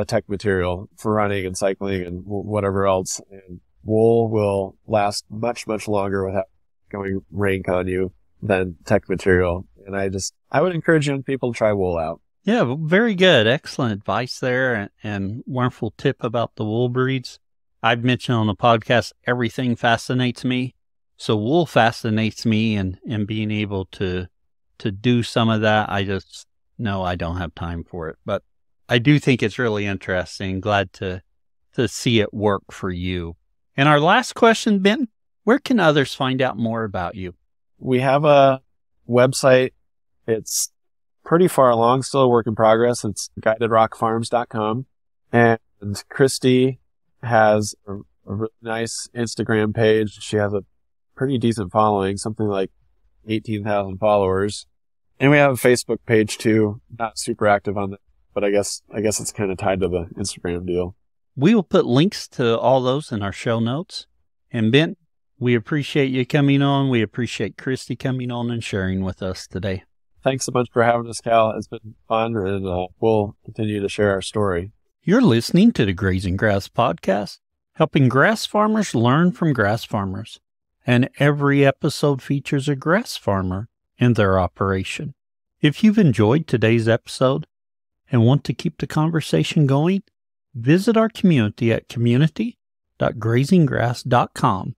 tech material for running and cycling and whatever else, and wool will last much, much longer without going rank on you than tech material. And I would encourage young people to try wool out. Yeah, very good. Excellent advice there, and wonderful tip about the wool breeds. I've mentioned on the podcast, everything fascinates me. So wool fascinates me, and being able to do some of that, no, I don't have time for it. But I do think it's really interesting. Glad to see it work for you. And our last question, Ben, where can others find out more about you? We have a website. It's pretty far along, still a work in progress. It's guidedrockfarms.com. And Christy has a really nice Instagram page. She has a pretty decent following, something like 18,000 followers. And we have a Facebook page too. Not super active on that, but I guess it's kind of tied to the Instagram deal. We will put links to all those in our show notes. And Ben, we appreciate you coming on. We appreciate Christy coming on and sharing with us today. Thanks so much for having us, Cal. It's been fun, and we'll continue to share our story. You're listening to the Grazing Grass Podcast, helping grass farmers learn from grass farmers. And every episode features a grass farmer and their operation. If you've enjoyed today's episode and want to keep the conversation going, visit our community at community.grazinggrass.com.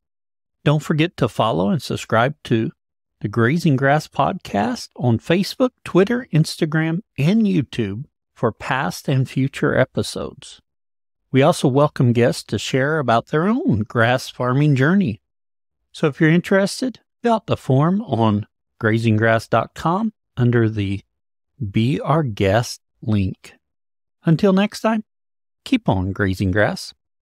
Don't forget to follow and subscribe to the Grazing Grass Podcast on Facebook, Twitter, Instagram, and YouTube for past and future episodes. We also welcome guests to share about their own grass farming journey. So if you're interested, fill out the form on grazinggrass.com under the Be Our Guest link. Until next time, keep on grazing grass.